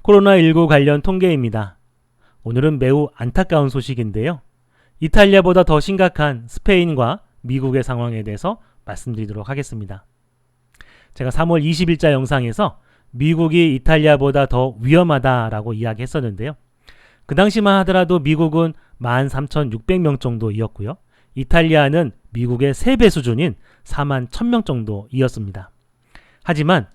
코로나19 관련 통계입니다. 오늘은 매우 안타까운 소식인데요. 이탈리아보다 더 심각한 스페인과 미국의 상황에 대해서 말씀드리도록 하겠습니다. 제가 3월 20일자 영상에서 미국이 이탈리아보다 더 위험하다라고 이야기했었는데요. 그 당시만 하더라도 미국은 13,600명 정도이었고요. 이탈리아는 미국의 3배 수준인 41,000명 정도이었습니다. 하지만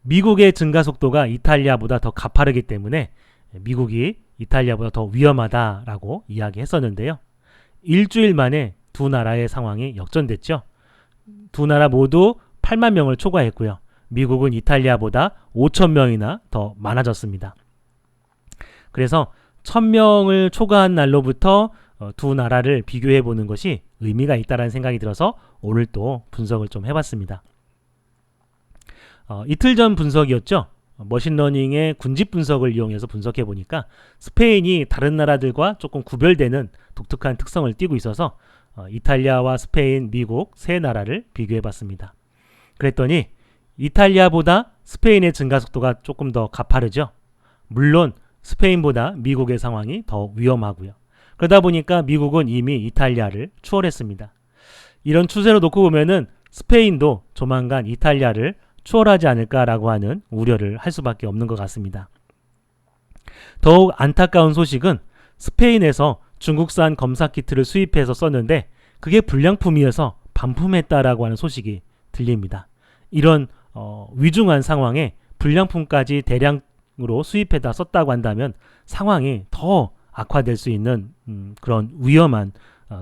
미국의 증가 속도가 이탈리아보다 더 가파르기 때문에 미국이 이탈리아보다 더 위험하다라고 이야기했었는데요. 일주일 만에 두 나라의 상황이 역전됐죠. 두 나라 모두 8만 명을 초과했고요. 미국은 이탈리아보다 5,000명이나 더 많아졌습니다. 그래서 1,000명을 초과한 날로부터 두 나라를 비교해 보는 것이 의미가 있다는 생각이 들어서 오늘 또 분석을 좀 해봤습니다. 이틀 전 분석이었죠. 머신러닝의 군집 분석을 이용해서 분석해 보니까 스페인이 다른 나라들과 조금 구별되는 독특한 특성을 띠고 있어서 이탈리아와 스페인, 미국 세 나라를 비교해 봤습니다. 그랬더니 이탈리아보다 스페인의 증가 속도가 조금 더 가파르죠. 물론 스페인보다 미국의 상황이 더 위험하고요. 그러다 보니까 미국은 이미 이탈리아를 추월했습니다. 이런 추세로 놓고 보면은 스페인도 조만간 이탈리아를 추월하지 않을까라고 하는 우려를 할 수밖에 없는 것 같습니다. 더욱 안타까운 소식은 스페인에서 중국산 검사 키트를 수입해서 썼는데 그게 불량품이어서 반품했다라고 하는 소식이 들립니다. 이런 위중한 상황에 불량품까지 대량으로 수입해다 썼다고 한다면 상황이 더 악화될 수 있는 그런 위험한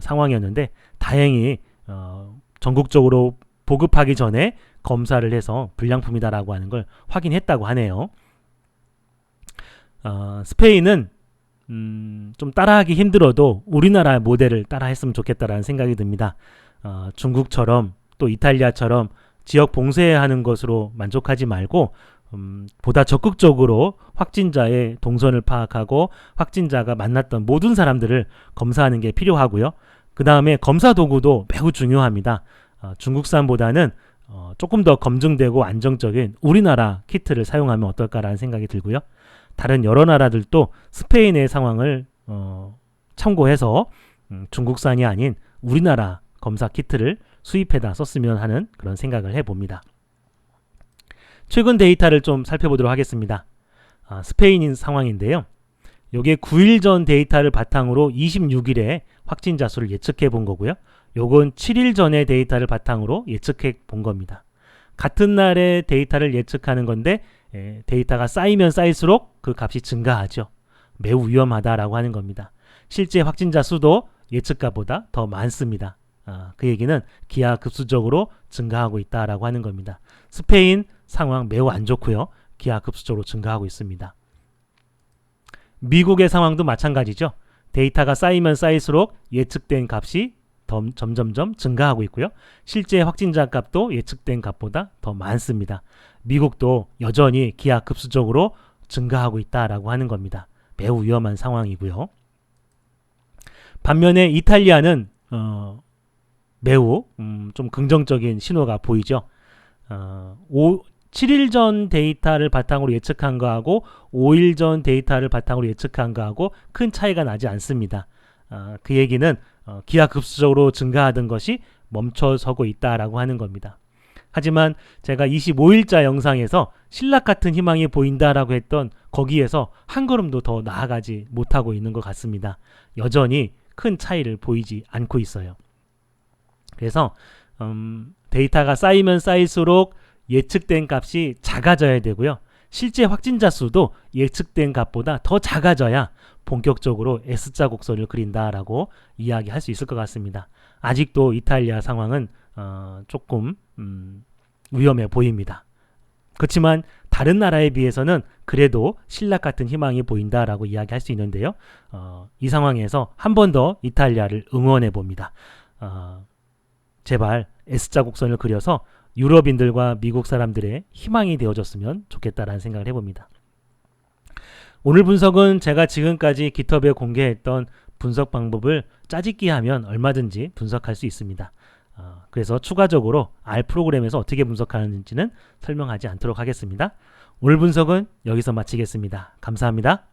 상황이었는데 다행히 전국적으로 보급하기 전에 검사를 해서 불량품이다라고 하는 걸 확인했다고 하네요. 스페인은 좀 따라하기 힘들어도 우리나라 모델을 따라했으면 좋겠다라는 생각이 듭니다. 중국처럼 또 이탈리아처럼 지역 봉쇄하는 것으로 만족하지 말고 보다 적극적으로 확진자의 동선을 파악하고 확진자가 만났던 모든 사람들을 검사하는 게 필요하고요. 그 다음에 검사 도구도 매우 중요합니다. 중국산보다는 조금 더 검증되고 안정적인 우리나라 키트를 사용하면 어떨까라는 생각이 들고요. 다른 여러 나라들도 스페인의 상황을 참고해서 중국산이 아닌 우리나라 검사 키트를 수입해다 썼으면 하는 그런 생각을 해봅니다. 최근 데이터를 좀 살펴보도록 하겠습니다. 스페인 상황인데요. 요게 9일 전 데이터를 바탕으로 26일에 확진자 수를 예측해 본 거고요. 요건 7일 전의 데이터를 바탕으로 예측해 본 겁니다. 같은 날의 데이터를 예측하는 건데 데이터가 쌓이면 쌓일수록 그 값이 증가하죠. 매우 위험하다라고 하는 겁니다. 실제 확진자 수도 예측가보다 더 많습니다. 그 얘기는 기하급수적으로 증가하고 있다라고 하는 겁니다. 스페인 상황 매우 안 좋고요. 기하급수적으로 증가하고 있습니다. 미국의 상황도 마찬가지죠. 데이터가 쌓이면 쌓일수록 예측된 값이 점점점 증가하고 있고요. 실제 확진자 값도 예측된 값보다 더 많습니다. 미국도 여전히 기하급수적으로 증가하고 있다라고 하는 겁니다. 매우 위험한 상황이고요. 반면에 이탈리아는 매우 좀 긍정적인 신호가 보이죠. 7일 전 데이터를 바탕으로 예측한 거하고 5일 전 데이터를 바탕으로 예측한 거하고 큰 차이가 나지 않습니다. 그 얘기는 기하급수적으로 증가하던 것이 멈춰서고 있다라고 하는 겁니다. 하지만 제가 25일자 영상에서 신락 같은 희망이 보인다라고 했던 거기에서 한 걸음도 더 나아가지 못하고 있는 것 같습니다. 여전히 큰 차이를 보이지 않고 있어요. 그래서 데이터가 쌓이면 쌓일수록 예측된 값이 작아져야 되고요. 실제 확진자 수도 예측된 값보다 더 작아져야 본격적으로 S자 곡선을 그린다라고 이야기할 수 있을 것 같습니다. 아직도 이탈리아 상황은 조금 위험해 보입니다. 그렇지만 다른 나라에 비해서는 그래도 신락 같은 희망이 보인다라고 이야기할 수 있는데요. 이 상황에서 한 번 더 이탈리아를 응원해 봅니다. 제발 S자 곡선을 그려서 유럽인들과 미국 사람들의 희망이 되어줬으면 좋겠다라는 생각을 해봅니다. 오늘 분석은 제가 지금까지 깃허브에 공개했던 분석 방법을 짜집기 하면 얼마든지 분석할 수 있습니다. 그래서 추가적으로 R 프로그램에서 어떻게 분석하는지는 설명하지 않도록 하겠습니다. 오늘 분석은 여기서 마치겠습니다. 감사합니다.